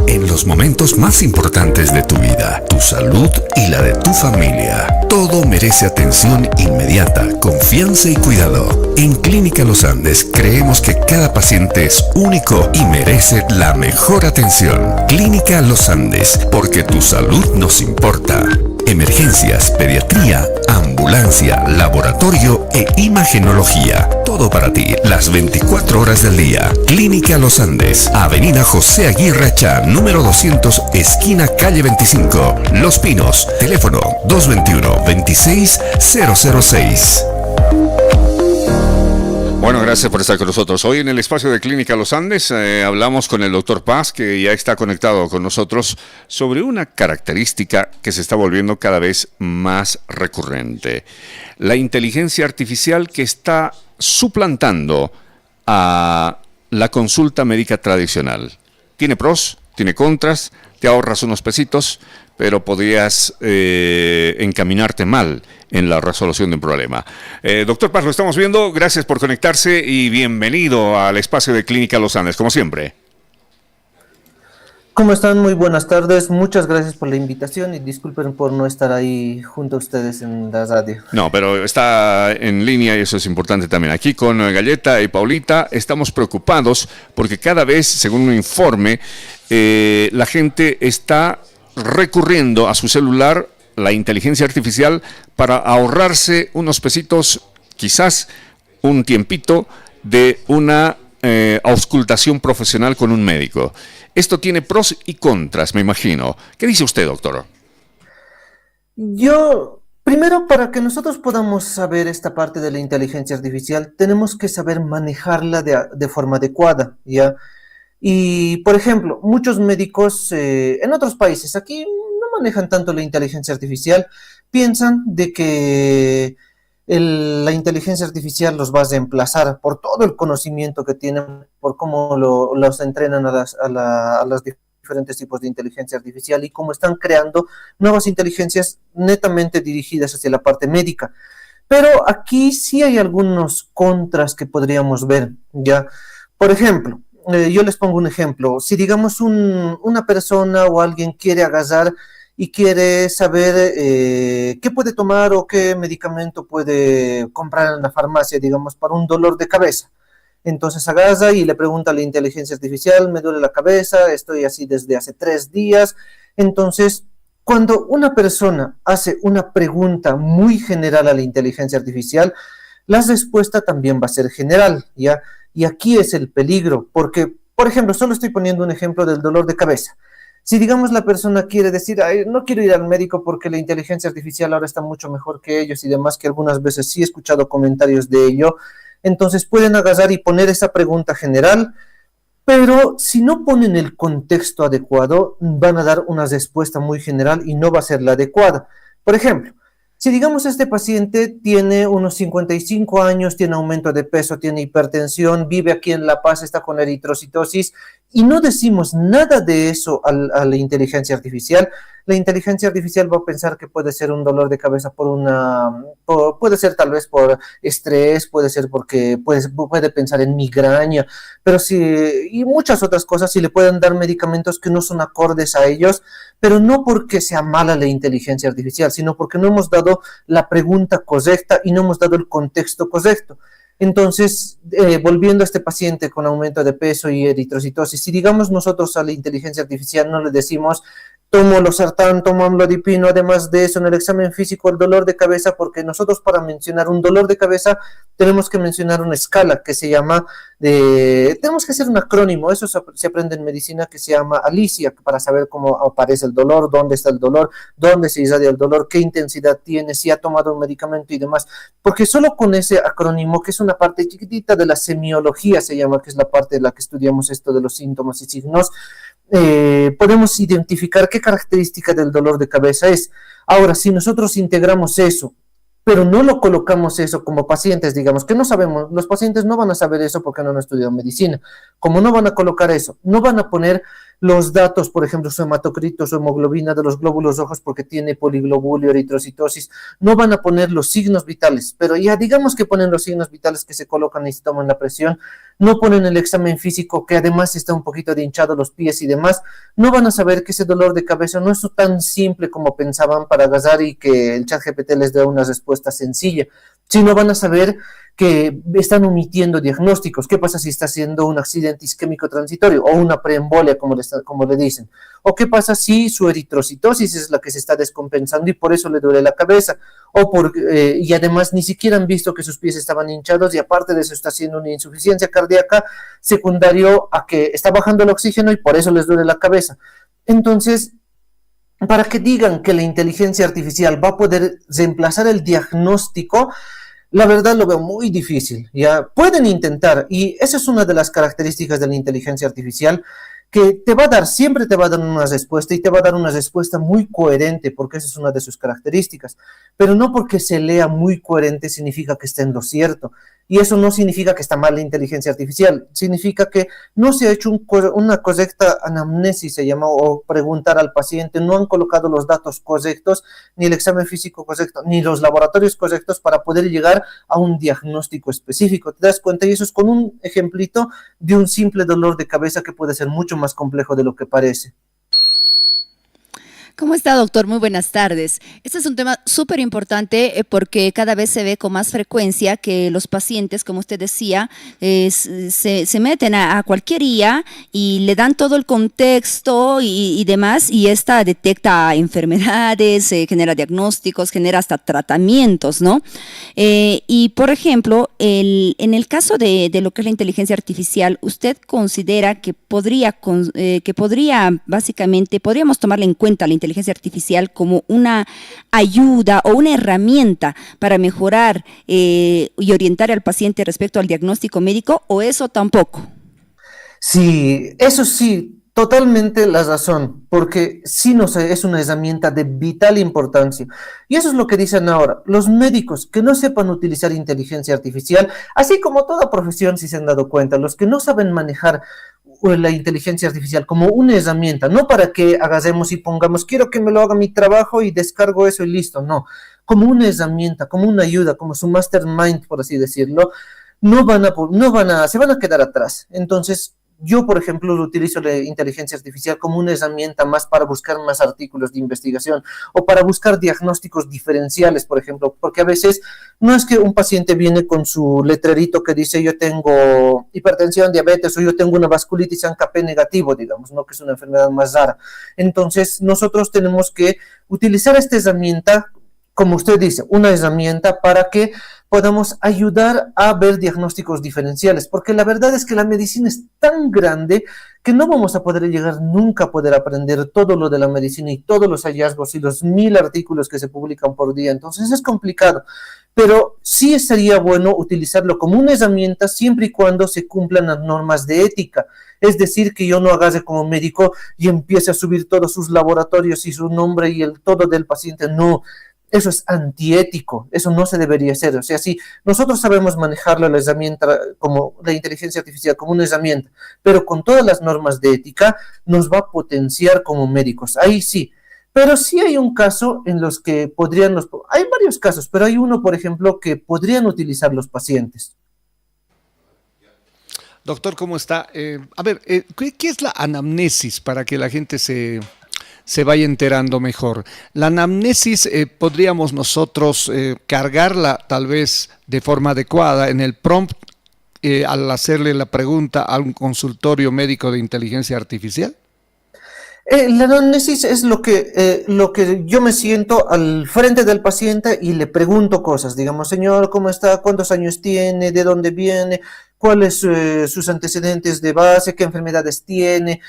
En los momentos más importantes de tu vida, tu salud y la de tu familia, todo merece atención inmediata, confianza y cuidado. En Clínica Los Andes creemos que cada paciente es único y merece la mejor atención. Clínica Los Andes, porque tu salud nos importa. Emergencias, pediatría, ambulancia, laboratorio e imagenología. Todo para ti, las 24 horas del día. Clínica Los Andes, Avenida José Aguirre Achá, número 200, esquina calle 25, Los Pinos. Teléfono 221-26006. Bueno, gracias por estar con nosotros. Hoy en el espacio de Clínica Los Andes hablamos con el doctor Paz, que ya está conectado con nosotros, sobre una característica que se está volviendo cada vez más recurrente. La inteligencia artificial que está suplantando a la consulta médica tradicional. Tiene pros, tiene contras, te ahorras unos pesitos, pero podrías encaminarte mal en la resolución de un problema. Doctor Paz, lo estamos viendo. Gracias por conectarse y bienvenido al espacio de Clínica Los Andes, como siempre. ¿Cómo están? Muy buenas tardes. Muchas gracias por la invitación y disculpen por no estar ahí junto a ustedes en la radio. No, pero está en línea y eso es importante también. Aquí con Galleta y Paulita estamos preocupados porque cada vez, según un informe, la gente está recurriendo a su celular, la inteligencia artificial, para ahorrarse unos pesitos, quizás un tiempito de una auscultación profesional con un médico. Esto tiene pros y contras, me imagino. ¿Qué dice usted, doctor? Primero, para que nosotros podamos saber esta parte de la inteligencia artificial, tenemos que saber manejarla de forma adecuada, ¿ya? Y, por ejemplo, muchos médicos en otros países, aquí no manejan tanto la inteligencia artificial, piensan de que la inteligencia artificial los va a reemplazar por todo el conocimiento que tienen, por cómo los entrenan a las diferentes tipos de inteligencia artificial y cómo están creando nuevas inteligencias netamente dirigidas hacia la parte médica. Pero aquí sí hay algunos contras que podríamos ver, ¿ya? Por ejemplo, yo les pongo un ejemplo. Si digamos una persona o alguien quiere agarrar y quiere saber qué puede tomar o qué medicamento puede comprar en la farmacia, digamos, para un dolor de cabeza. Entonces agarra y le pregunta a la inteligencia artificial, me duele la cabeza, estoy así desde hace 3 días. Entonces, cuando una persona hace una pregunta muy general a la inteligencia artificial, la respuesta también va a ser general, ¿ya? Y aquí es el peligro, porque, por ejemplo, solo estoy poniendo un ejemplo del dolor de cabeza. Si, digamos, la persona quiere decir, ay, no quiero ir al médico porque la inteligencia artificial ahora está mucho mejor que ellos y demás, que algunas veces sí he escuchado comentarios de ello, entonces pueden agarrar y poner esa pregunta general, pero si no ponen el contexto adecuado, van a dar una respuesta muy general y no va a ser la adecuada. Por ejemplo, si digamos este paciente tiene unos 55 años, tiene aumento de peso, tiene hipertensión, vive aquí en La Paz, está con eritrocitosis, y no decimos nada de eso a la inteligencia artificial, la inteligencia artificial va a pensar que puede ser un dolor de cabeza puede ser tal vez por estrés, puede ser porque puede pensar en migraña, y muchas otras cosas, y le pueden dar medicamentos que no son acordes a ellos, pero no porque sea mala la inteligencia artificial, sino porque no hemos dado la pregunta correcta y no hemos dado el contexto correcto. Entonces, volviendo a este paciente con aumento de peso y eritrocitosis, si digamos nosotros a la inteligencia artificial no le decimos, tomo losartán, tomo amlodipino, además de eso en el examen físico el dolor de cabeza, porque nosotros para mencionar un dolor de cabeza tenemos que mencionar una escala que se llama, tenemos que hacer un acrónimo, eso se aprende en medicina, que se llama Alicia, para saber cómo aparece el dolor, dónde está el dolor, dónde se irradia el dolor, qué intensidad tiene, si ha tomado un medicamento y demás, porque solo con ese acrónimo, que es una parte chiquitita de la semiología, se llama, que es la parte de la que estudiamos esto de los síntomas y signos, podemos identificar qué característica del dolor de cabeza es. Ahora, si nosotros integramos eso, pero no lo colocamos eso como pacientes, digamos, que no sabemos, los pacientes no van a saber eso porque no han estudiado medicina. Como no van a colocar eso, no van a poner los datos, por ejemplo, su hematocrito, su hemoglobina de los glóbulos rojos porque tiene poliglobulio, eritrocitosis, no van a poner los signos vitales, pero ya digamos que ponen los signos vitales que se colocan y se toman la presión, no ponen el examen físico que además está un poquito de hinchado los pies y demás, no van a saber que ese dolor de cabeza no es tan simple como pensaban para agarrar y que el ChatGPT les dé una respuesta sencilla, sino van a saber que están omitiendo diagnósticos. ¿Qué pasa si está haciendo un accidente isquémico transitorio o una preembolia, como le dicen? ¿O qué pasa si su eritrocitosis es la que se está descompensando y por eso le duele la cabeza? Y además ni siquiera han visto que sus pies estaban hinchados y aparte de eso está haciendo una insuficiencia cardíaca secundario a que está bajando el oxígeno y por eso les duele la cabeza. Entonces, para que digan que la inteligencia artificial va a poder reemplazar el diagnóstico, la verdad lo veo muy difícil. Ya pueden intentar, y esa es una de las características de la inteligencia artificial, que siempre te va a dar una respuesta y te va a dar una respuesta muy coherente, porque esa es una de sus características. Pero no porque se lea muy coherente significa que esté en lo cierto. Y eso no significa que está mal la inteligencia artificial, significa que no se ha hecho una correcta anamnesis, se llama, o preguntar al paciente, no han colocado los datos correctos, ni el examen físico correcto, ni los laboratorios correctos para poder llegar a un diagnóstico específico. ¿Te das cuenta? Y eso es con un ejemplito de un simple dolor de cabeza que puede ser mucho más complejo de lo que parece. ¿Cómo está, doctor? Muy buenas tardes. Este es un tema súper importante porque cada vez se ve con más frecuencia que los pacientes, como usted decía, se meten a cualquier IA y le dan todo el contexto y demás, y esta detecta enfermedades, genera diagnósticos, genera hasta tratamientos, ¿no? Y, por ejemplo, en el caso de lo que es la inteligencia artificial, ¿usted considera que básicamente, podríamos tomarle en cuenta la inteligencia artificial como una ayuda o una herramienta para mejorar y orientar al paciente respecto al diagnóstico médico, o eso tampoco? Sí, eso sí, totalmente la razón, porque sí es una herramienta de vital importancia. Y eso es lo que dicen ahora, los médicos que no sepan utilizar inteligencia artificial, así como toda profesión, si se han dado cuenta, los que no saben manejar la inteligencia artificial como una herramienta, no para que agarremos y pongamos, quiero que me lo haga mi trabajo y descargo eso y listo, no, como una herramienta, como una ayuda, como su mastermind, por así decirlo, se van a quedar atrás. Entonces, yo, por ejemplo, utilizo la inteligencia artificial como una herramienta más para buscar más artículos de investigación o para buscar diagnósticos diferenciales, por ejemplo, porque a veces no es que un paciente viene con su letrerito que dice yo tengo hipertensión, diabetes o yo tengo una vasculitis ANCA-P negativo, digamos, ¿no? Que es una enfermedad más rara. Entonces, nosotros tenemos que utilizar esta herramienta, como usted dice, una herramienta para que podamos ayudar a ver diagnósticos diferenciales, porque la verdad es que la medicina es tan grande que no vamos a poder llegar nunca a poder aprender todo lo de la medicina y todos los hallazgos y los 1000 artículos que se publican por día, entonces es complicado, pero sí sería bueno utilizarlo como una herramienta siempre y cuando se cumplan las normas de ética, es decir, que yo no agarre como médico y empiece a subir todos sus laboratorios y su nombre y el todo del paciente, no. Eso es antiético, eso no se debería hacer. O sea, si nosotros sabemos manejar la herramienta como la inteligencia artificial como una herramienta, pero con todas las normas de ética, nos va a potenciar como médicos. Ahí sí. Pero sí hay un caso en los que hay varios casos, pero hay uno, por ejemplo, que podrían utilizar los pacientes. Doctor, ¿cómo está? ¿Qué es la anamnesis para que la gente se vaya enterando mejor? La anamnesis podríamos nosotros cargarla tal vez de forma adecuada en el prompt al hacerle la pregunta a un consultorio médico de inteligencia artificial. La anamnesis es lo que yo me siento al frente del paciente y le pregunto cosas, digamos, señor, ¿cómo está? ¿Cuántos años tiene? ¿De dónde viene? ¿Cuáles sus antecedentes de base? ¿Qué enfermedades tiene?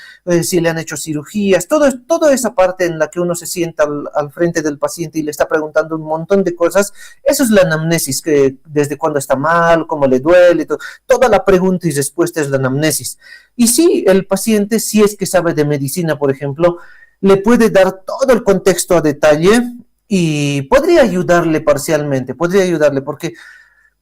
Si le han hecho cirugías, toda esa parte en la que uno se sienta al frente del paciente y le está preguntando un montón de cosas, eso es la anamnesis, que desde cuándo está mal, cómo le duele, toda la pregunta y respuesta es la anamnesis. Y sí, el paciente, si es que sabe de medicina, por ejemplo, le puede dar todo el contexto a detalle y podría ayudarle parcialmente, porque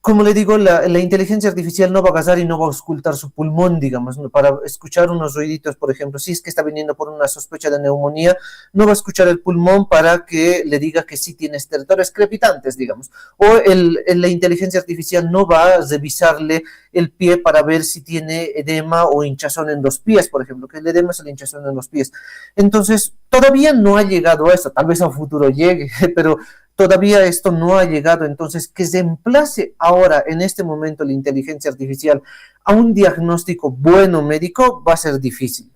como le digo, la inteligencia artificial no va a agarrar y no va a auscultar su pulmón, digamos, ¿no? Para escuchar unos ruiditos, por ejemplo, si es que está viniendo por una sospecha de neumonía, no va a escuchar el pulmón para que le diga que sí tiene estertores crepitantes, digamos. O la inteligencia artificial no va a revisarle el pie para ver si tiene edema o hinchazón en los pies, por ejemplo, que el edema es la hinchazón en los pies. Entonces, todavía no ha llegado a eso, tal vez a un futuro llegue, pero todavía esto no ha llegado, entonces que se emplace ahora, en este momento, la inteligencia artificial a un diagnóstico bueno médico va a ser difícil.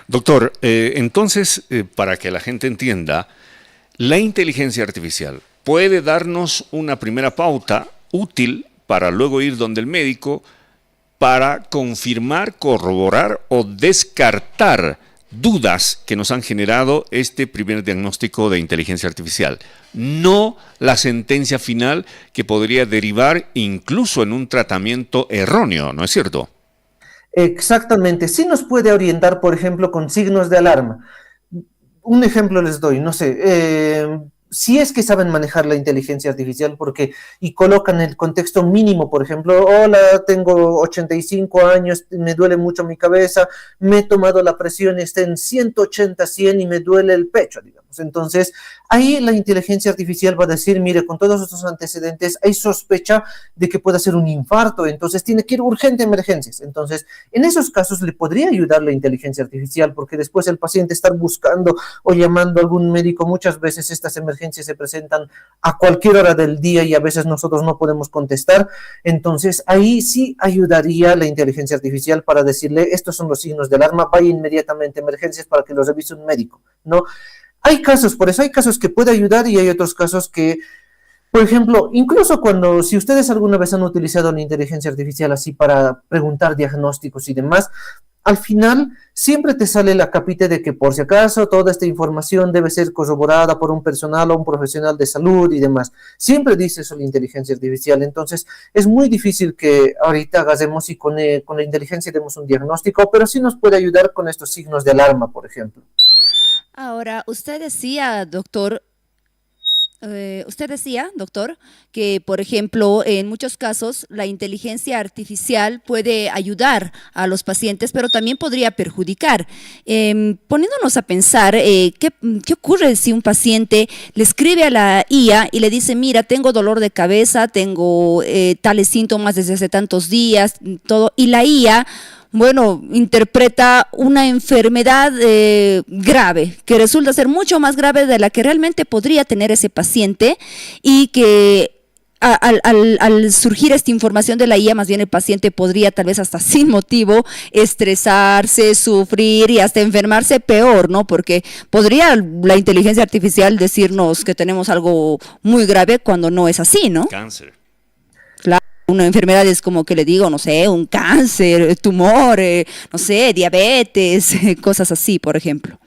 Doctor, entonces, para que la gente entienda, la inteligencia artificial puede darnos una primera pauta útil para luego ir donde el médico para confirmar, corroborar o descartar dudas que nos han generado este primer diagnóstico de inteligencia artificial, no la sentencia final que podría derivar incluso en un tratamiento erróneo, ¿no es cierto? Exactamente, sí nos puede orientar, por ejemplo, con signos de alarma. Un ejemplo les doy, no sé, si es que saben manejar la inteligencia artificial y colocan el contexto mínimo, por ejemplo, hola, tengo 85 años, me duele mucho mi cabeza, me he tomado la presión, está en 180, 100 y me duele el pecho, digamos. Entonces, ahí la inteligencia artificial va a decir, mire, con todos estos antecedentes hay sospecha de que pueda ser un infarto, entonces tiene que ir urgente a emergencias. Entonces, en esos casos le podría ayudar la inteligencia artificial, porque después el paciente estar buscando o llamando a algún médico, muchas veces estas emergencias se presentan a cualquier hora del día y a veces nosotros no podemos contestar. Entonces, ahí sí ayudaría la inteligencia artificial para decirle, estos son los signos de alarma, vaya inmediatamente a emergencias para que los revise un médico, ¿no? Hay casos, por eso hay casos que puede ayudar y hay otros casos que, por ejemplo, incluso si ustedes alguna vez han utilizado la inteligencia artificial así para preguntar diagnósticos y demás, al final siempre te sale la capita de que por si acaso toda esta información debe ser corroborada por un personal o un profesional de salud y demás. Siempre dice eso la inteligencia artificial. Entonces es muy difícil que ahorita hagamos y con la inteligencia demos un diagnóstico, pero sí nos puede ayudar con estos signos de alarma, por ejemplo. Ahora, usted decía, doctor, que, por ejemplo, en muchos casos la inteligencia artificial puede ayudar a los pacientes, pero también podría perjudicar. Poniéndonos a pensar, ¿qué ocurre si un paciente le escribe a la IA y le dice, mira, tengo dolor de cabeza, tengo tales síntomas desde hace tantos días, todo, y la IA, bueno, interpreta una enfermedad grave, que resulta ser mucho más grave de la que realmente podría tener ese paciente, y que al surgir esta información de la IA, más bien el paciente podría tal vez hasta sin motivo estresarse, sufrir y hasta enfermarse peor, ¿no? Porque podría la inteligencia artificial decirnos que tenemos algo muy grave cuando no es así, ¿no? Cáncer. Una enfermedad es como que le digo, no sé, un cáncer, tumor, no sé, diabetes, cosas así, por ejemplo.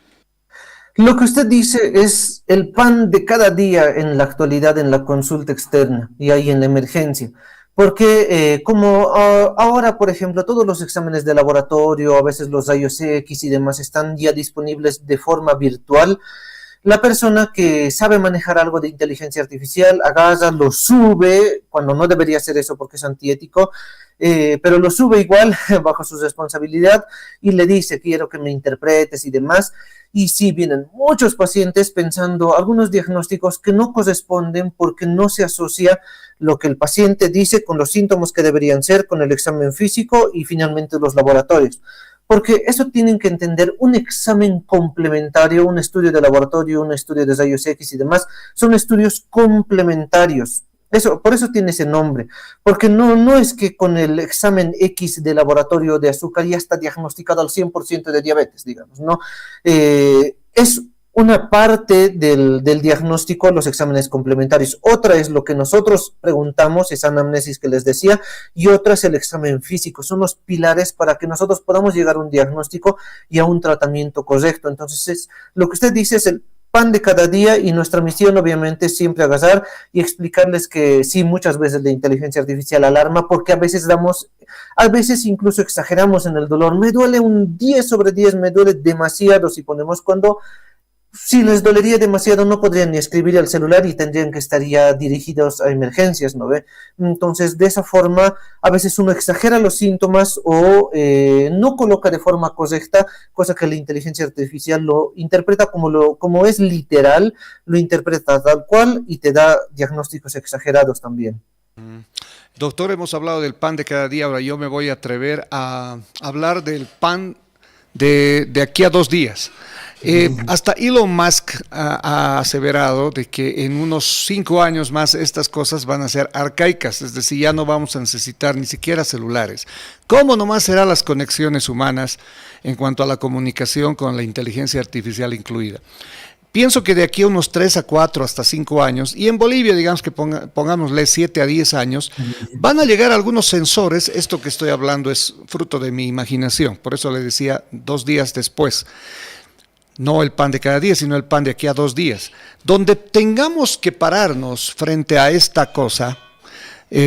Lo que usted dice es el pan de cada día en la actualidad en la consulta externa y ahí en la emergencia. Porque ahora, por ejemplo, todos los exámenes de laboratorio, a veces los rayos X y demás están ya disponibles de forma virtual. La persona que sabe manejar algo de inteligencia artificial agarra, lo sube, cuando no debería hacer eso porque es antiético, pero lo sube igual bajo su responsabilidad y le dice, quiero que me interpretes y demás. Y sí, vienen muchos pacientes pensando algunos diagnósticos que no corresponden porque no se asocia lo que el paciente dice con los síntomas que deberían ser, con el examen físico y finalmente los laboratorios. Porque eso tienen que entender, un examen complementario, un estudio de laboratorio, un estudio de rayos X y demás, son estudios complementarios. Por eso tiene ese nombre, porque no es que con el examen X de laboratorio de azúcar ya está diagnosticado al 100% de diabetes, digamos, ¿no? Es una parte del diagnóstico, los exámenes complementarios. Otra es lo que nosotros preguntamos, esa anamnesis que les decía, y otra es el examen físico. Son los pilares para que nosotros podamos llegar a un diagnóstico y a un tratamiento correcto. Entonces, lo que usted dice es el pan de cada día y nuestra misión obviamente es siempre agarrar y explicarles que sí, muchas veces la inteligencia artificial alarma porque a veces incluso exageramos en el dolor. Me duele un 10 sobre 10, me duele demasiado si ponemos cuando si les dolería demasiado no podrían ni escribir al celular y tendrían que estar ya dirigidos a emergencias, ¿no ve? Entonces, de esa forma, a veces uno exagera los síntomas o no coloca de forma correcta, cosa que la inteligencia artificial lo interpreta como es literal, lo interpreta tal cual y te da diagnósticos exagerados también. Doctor, hemos hablado del pan de cada día, ahora yo me voy a atrever a hablar del pan de aquí a 2 días. Hasta Elon Musk ha aseverado de que en unos 5 años más estas cosas van a ser arcaicas, es decir, ya no vamos a necesitar ni siquiera celulares. ¿Cómo nomás serán las conexiones humanas en cuanto a la comunicación con la inteligencia artificial incluida? Pienso que de aquí a unos 3 a 4 hasta 5 años, y en Bolivia, digamos que pongámosle 7 a 10 años, van a llegar algunos sensores. Esto que estoy hablando es fruto de mi imaginación, por eso le decía 2 días después. No el pan de cada día, sino el pan de aquí a 2 días. Donde tengamos que pararnos frente a esta cosa,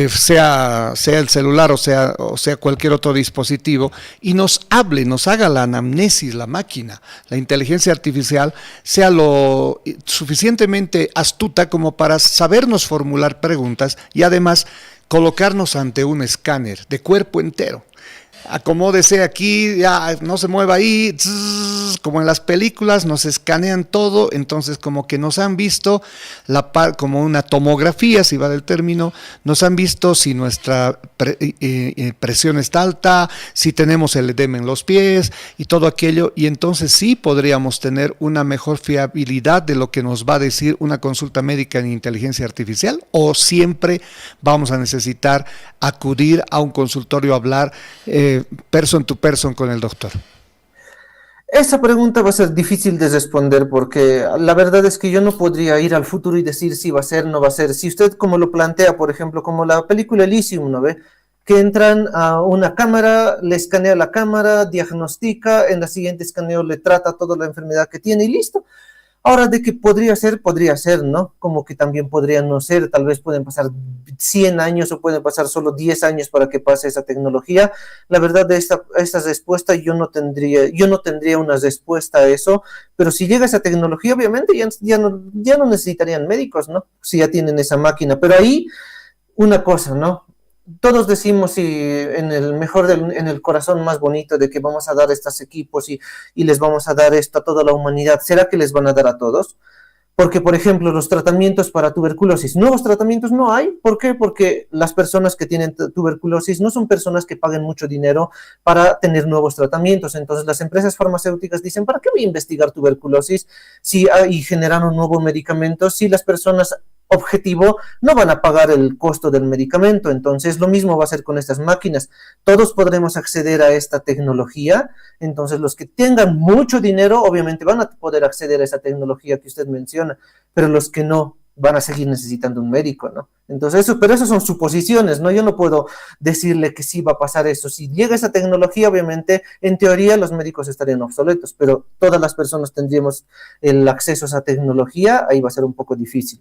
sea el celular o sea cualquier otro dispositivo, y nos hable, nos haga la anamnesis, la máquina, la inteligencia artificial, sea lo suficientemente astuta como para sabernos formular preguntas y además colocarnos ante un escáner de cuerpo entero. Acomódese aquí, ya no se mueva ahí, como en las películas, nos escanean todo, entonces como que nos han visto como una tomografía, si vale el término, nos han visto si nuestra presión está alta, si tenemos el edema en los pies y todo aquello, y entonces sí podríamos tener una mejor fiabilidad de lo que nos va a decir una consulta médica en inteligencia artificial, o siempre vamos a necesitar acudir a un consultorio a hablar person to person con el doctor. Esa pregunta va a ser difícil de responder porque la verdad es que yo no podría ir al futuro y decir si va a ser, no va a ser. Si usted como lo plantea, por ejemplo, como la película Elysium, ¿no ve? Que entran a una cámara, le escanea la cámara, diagnostica, en la siguiente escaneo le trata toda la enfermedad que tiene y listo. Ahora, de que podría ser, ¿no? Como que también podría no ser, tal vez pueden pasar 100 años o pueden pasar solo 10 años para que pase esa tecnología. La verdad de esta respuesta yo no tendría una respuesta a eso, pero si llega esa tecnología, obviamente ya no necesitarían médicos, ¿no? Si ya tienen esa máquina, pero ahí una cosa, ¿no? Todos decimos en el corazón más bonito de que vamos a dar estos equipos y les vamos a dar esto a toda la humanidad. ¿Será que les van a dar a todos? Porque, por ejemplo, los tratamientos para tuberculosis, nuevos tratamientos no hay. ¿Por qué? Porque las personas que tienen tuberculosis no son personas que paguen mucho dinero para tener nuevos tratamientos. Entonces, las empresas farmacéuticas dicen, ¿para qué voy a investigar tuberculosis y generar un nuevo medicamento si las personas objetivo no van a pagar el costo del medicamento? Entonces lo mismo va a ser con estas máquinas. Todos podremos acceder a esta tecnología. Entonces los que tengan mucho dinero obviamente van a poder acceder a esa tecnología que usted menciona, pero los que no van a seguir necesitando un médico, ¿no? Entonces pero eso son suposiciones, ¿no? Yo no puedo decirle que sí va a pasar eso. Si llega esa tecnología, obviamente, en teoría los médicos estarían obsoletos, pero todas las personas tendríamos el acceso a esa tecnología, ahí va a ser un poco difícil.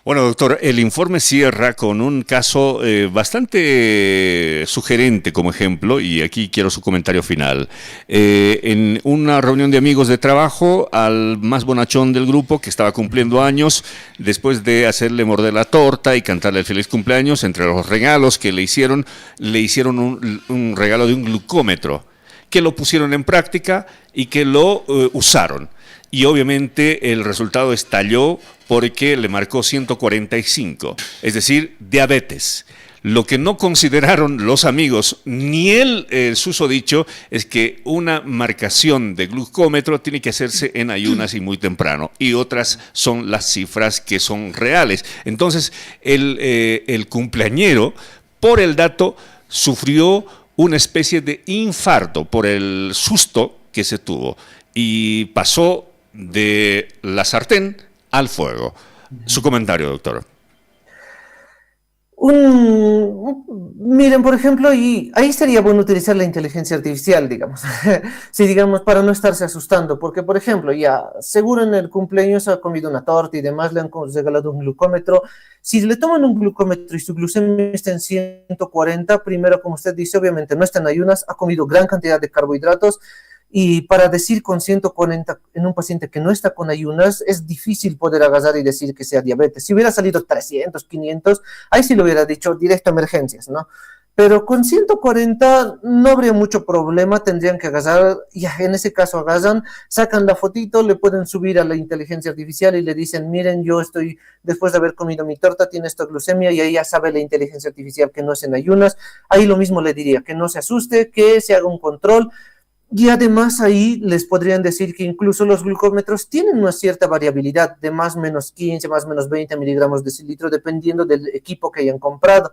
Bueno, doctor, el informe cierra con un caso bastante sugerente como ejemplo, y aquí quiero su comentario final. En una reunión de amigos de trabajo, al más bonachón del grupo, que estaba cumpliendo años, después de hacerle morder la torta y cantarle el feliz cumpleaños, entre los regalos que le hicieron un regalo de un glucómetro, que lo pusieron en práctica y que lo usaron. Y obviamente el resultado estalló porque le marcó 145, es decir, diabetes. Lo que no consideraron los amigos ni el susodicho es que una marcación de glucómetro tiene que hacerse en ayunas y muy temprano, y otras son las cifras que son reales. Entonces el cumpleañero, por el dato, sufrió una especie de infarto por el susto que se tuvo y pasó de la sartén al fuego. Su comentario, doctor. Miren, por ejemplo, y ahí sería bueno utilizar la inteligencia artificial, digamos, sí, digamos, para no estarse asustando, porque, por ejemplo, ya seguro en el cumpleaños ha comido una torta y demás, le han regalado un glucómetro. Si le toman un glucómetro y su glucemia está en 140, primero, como usted dice, obviamente no está en ayunas, ha comido gran cantidad de carbohidratos, Y para decir con 140 en un paciente que no está con ayunas, es difícil poder agarrar y decir que sea diabetes. Si hubiera salido 300, 500, ahí sí lo hubiera dicho directo a emergencias, ¿no? Pero con 140 no habría mucho problema, tendrían que agarrar, y en ese caso agarran, sacan la fotito, le pueden subir a la inteligencia artificial y le dicen, miren, yo estoy, después de haber comido mi torta, tiene esta glucemia, y ahí ya sabe la inteligencia artificial que no es en ayunas. Ahí lo mismo le diría, que no se asuste, que se haga un control. Y además ahí les podrían decir que incluso los glucómetros tienen una cierta variabilidad de más o menos 15, más o menos 20 miligramos de cilitro, dependiendo del equipo que hayan comprado.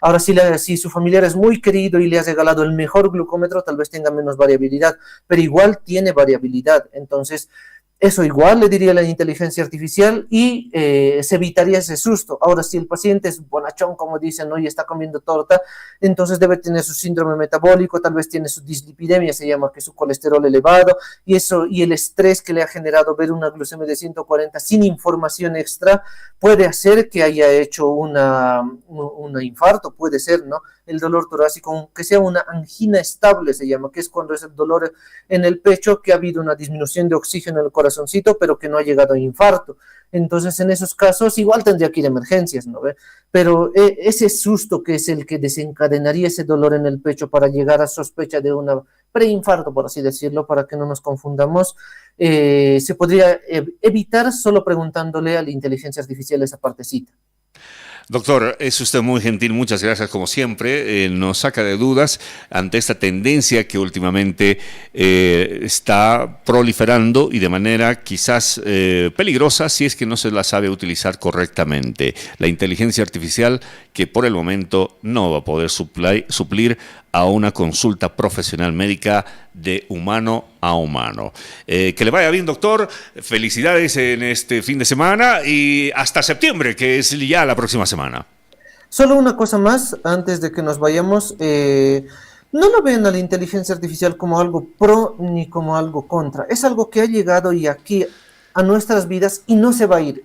Ahora, si su familiar es muy querido y le has regalado el mejor glucómetro, tal vez tenga menos variabilidad, pero igual tiene variabilidad. Entonces, eso igual le diría la inteligencia artificial y se evitaría ese susto. Ahora, si el paciente es bonachón, como dicen, ¿no? Y está comiendo torta, entonces debe tener su síndrome metabólico, tal vez tiene su dislipidemia, se llama, que es su colesterol elevado, y eso, y el estrés que le ha generado ver una glucemia de 140 sin información extra, puede hacer que haya hecho un infarto, puede ser, ¿no? El dolor torácico, aunque sea una angina estable, se llama, que es cuando es el dolor en el pecho, que ha habido una disminución de oxígeno en el corazoncito, pero que no ha llegado a infarto. Entonces, en esos casos, igual tendría que ir a emergencias, ¿no? Pero ese susto que es el que desencadenaría ese dolor en el pecho para llegar a sospecha de una preinfarto, por así decirlo, para que no nos confundamos, se podría evitar solo preguntándole a la inteligencia artificial esa partecita. Doctor, es usted muy gentil, muchas gracias como siempre. Nos saca de dudas ante esta tendencia que últimamente está proliferando y de manera quizás peligrosa si es que no se la sabe utilizar correctamente. La inteligencia artificial que por el momento no va a poder suplir a una consulta profesional médica de humano a humano. Que le vaya bien, doctor. Felicidades en este fin de semana y hasta septiembre, que es ya la próxima semana. Solo una cosa más, antes de que nos vayamos. No lo vean a la inteligencia artificial como algo pro ni como algo contra. Es algo que ha llegado y aquí a nuestras vidas y no se va a ir.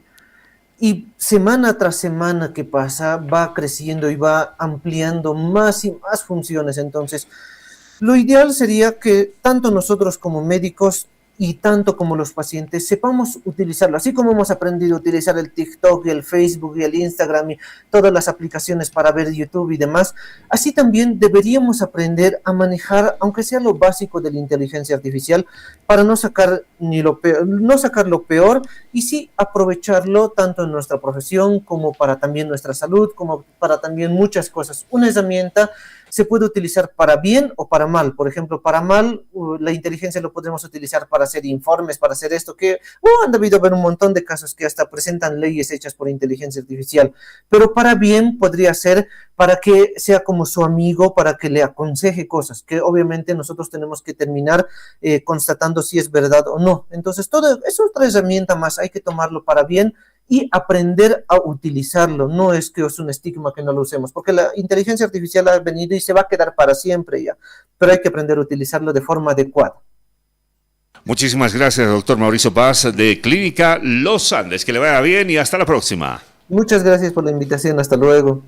Y semana tras semana que pasa va creciendo y va ampliando más y más funciones. Entonces, lo ideal sería que tanto nosotros como médicos y tanto como los pacientes sepamos utilizarlo, así como hemos aprendido a utilizar el TikTok y el Facebook y el Instagram y todas las aplicaciones para ver YouTube y demás, así también deberíamos aprender a manejar, aunque sea lo básico de la inteligencia artificial, para no sacar no sacar lo peor y sí aprovecharlo tanto en nuestra profesión como para también nuestra salud, como para también muchas cosas. Una herramienta se puede utilizar para bien o para mal. Por ejemplo, para mal, la inteligencia lo podemos utilizar para hacer informes, para hacer esto, que han debido haber un montón de casos que hasta presentan leyes hechas por inteligencia artificial. Pero para bien podría ser para que sea como su amigo, para que le aconseje cosas, que obviamente nosotros tenemos que terminar constatando si es verdad o no. Entonces, todo es otra herramienta más, hay que tomarlo para bien y aprender a utilizarlo. No es que es un estigma que no lo usemos, porque la inteligencia artificial ha venido y se va a quedar para siempre ya, pero hay que aprender a utilizarlo de forma adecuada. Muchísimas gracias, doctor Mauricio Paz, de Clínica Los Andes. Que le vaya bien y hasta la próxima. Muchas gracias por la invitación, hasta luego.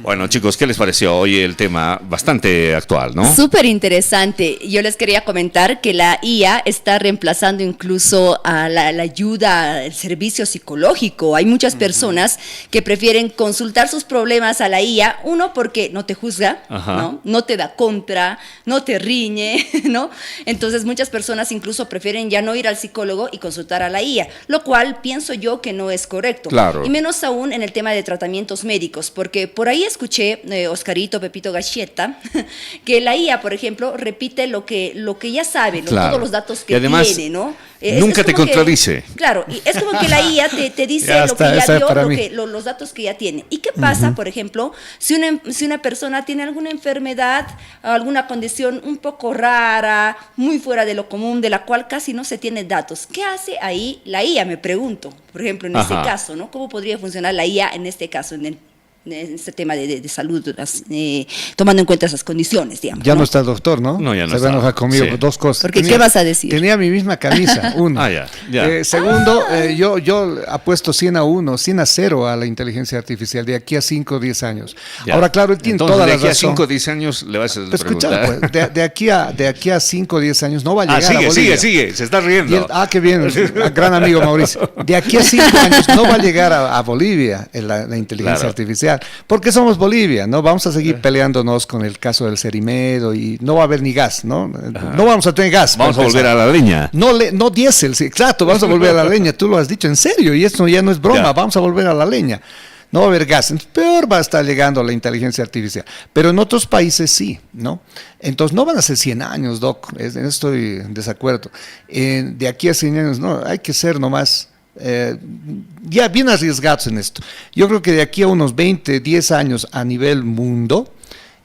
Bueno, chicos, ¿qué les pareció hoy el tema? Bastante actual, ¿no? Súper interesante. Yo les quería comentar que la IA está reemplazando incluso a la ayuda, el servicio psicológico. Hay muchas personas que prefieren consultar sus problemas a la IA, uno, porque no te juzga, ¿no? No te da contra, no te riñe, ¿no? Entonces muchas personas incluso prefieren ya no ir al psicólogo y consultar a la IA, lo cual pienso yo que no es correcto. Claro. Y menos aún en el tema de tratamientos médicos, porque por ahí escuché, Oscarito, Pepito Gacheta, que la IA, por ejemplo, repite lo que ya sabe, claro, todos los datos que y además, tiene, ¿no? Nunca te contradice. Claro, y es como que la IA te dice Ya lo que está, ya vio, los datos que ya tiene. ¿Y qué pasa, por ejemplo, si una persona tiene alguna enfermedad, alguna condición un poco rara, muy fuera de lo común, de la cual casi no se tiene datos? ¿Qué hace ahí la IA? Me pregunto, por ejemplo, en este caso, ¿no? ¿Cómo podría funcionar la IA en este caso, en el en este tema de salud, tomando en cuenta esas condiciones, digamos. Ya no está el doctor, ¿no? No, ya no Se está. va a enojar conmigo, Sí. dos cosas. Porque, ¿qué vas a decir? Tenía mi misma camisa, uno. Ya. Segundo, yo apuesto 100-1, 100-0 a la inteligencia artificial de aquí a 5 o 10 años. Ya. Ahora, claro, él tiene Entonces, toda de la aquí a razón. 5 o 10 años le vas a Pero escucha, preguntar. pues, de aquí a 5 o 10 años no va a llegar a Bolivia. sigue, se está Y riendo. qué bien, gran amigo Mauricio. De aquí a 5 años no va a llegar a Bolivia la inteligencia Claro. artificial, porque somos Bolivia, ¿no? Vamos a seguir peleándonos con el caso del Cerimedo y no va a haber ni gas, ¿no? No vamos a tener gas. Vamos a volver a la leña. No diésel, sí, exacto, vamos a volver a la leña, tú lo has dicho en serio, y esto ya no es broma, Ya. vamos a volver a la leña. No va a haber gas, entonces peor va a estar llegando la inteligencia artificial. Pero en otros países sí, ¿no? Entonces no van a ser 100 años, Doc, en eso estoy en desacuerdo. De aquí a 100 años, no, hay que ser nomás ya bien arriesgados en esto. Yo creo que de aquí a unos 20, 10 años a nivel mundo,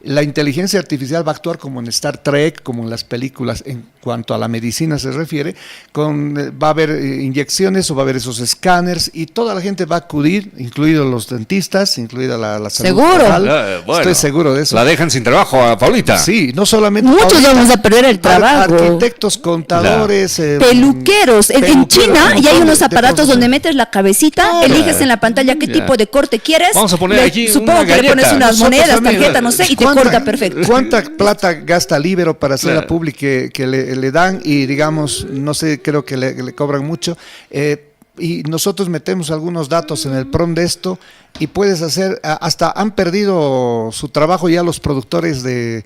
la inteligencia artificial va a actuar como en Star Trek, como en las películas, en cuanto a la medicina se refiere, va a haber inyecciones o va a haber esos escáneres y toda la gente va a acudir, incluidos los dentistas, incluida la salud ¿Seguro? bucal. Bueno, Estoy seguro de eso. La dejan sin trabajo a Paulita. Sí, no solamente Muchos ahorita, vamos a perder el trabajo. arquitectos, contadores, Peluqueros. En peluqueros, China ya hay de unos aparatos profesión. donde metes la cabecita, Claro. eliges en la pantalla qué Ya. tipo de corte quieres. Vamos a poner aquí supongo una que le pones galleta. unas Nosotros monedas, también, tarjeta, no sé, y te corta perfecto. ¿Cuánta plata gasta Libero para hacer Claro. la publi que le dan? Y digamos, no sé, creo que le cobran mucho. Y nosotros metemos algunos datos en el PROM de esto y puedes hacer, hasta han perdido su trabajo ya los productores de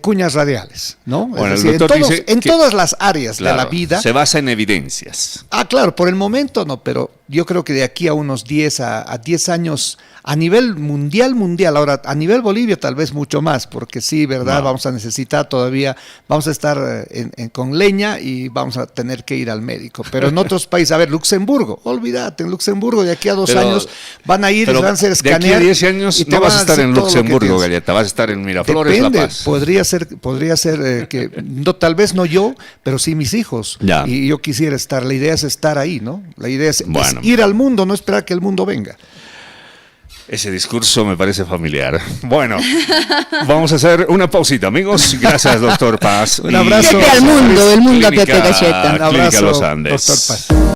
cuñas radiales, ¿no? Bueno, Es el decir, doctor dice en que- todas las áreas de la Claro, vida. se basa en evidencias. Claro, por el momento no, pero yo creo que de aquí a unos 10 a 10 años, a nivel mundial, ahora a nivel Bolivia tal vez mucho más, porque sí, ¿verdad? No. Vamos a necesitar todavía, vamos a estar con leña y vamos a tener que ir al médico. Pero en otros países, a ver, Luxemburgo, olvídate, en Luxemburgo de aquí a 2 Pero- años van a ir, Pero van a hacer de aquí escanear. a 10 años y te no vas van a estar decir en todo lo que Luxemburgo, tienes. Galleta, vas a estar en Miraflores, Depende, La Paz. podría ser que, no, tal vez no yo, pero sí mis hijos. Ya. Y yo quisiera estar, la idea es estar ahí, ¿no? La idea es Bueno. ir al mundo, no esperar que el mundo venga. Ese discurso me parece familiar. Bueno, vamos a hacer una pausita, amigos. Gracias, doctor Paz. Un abrazo. Vete al mundo, el mundo, Clínica- Pepe Galleta. Un Clínica abrazo, Los Andes. doctor Paz.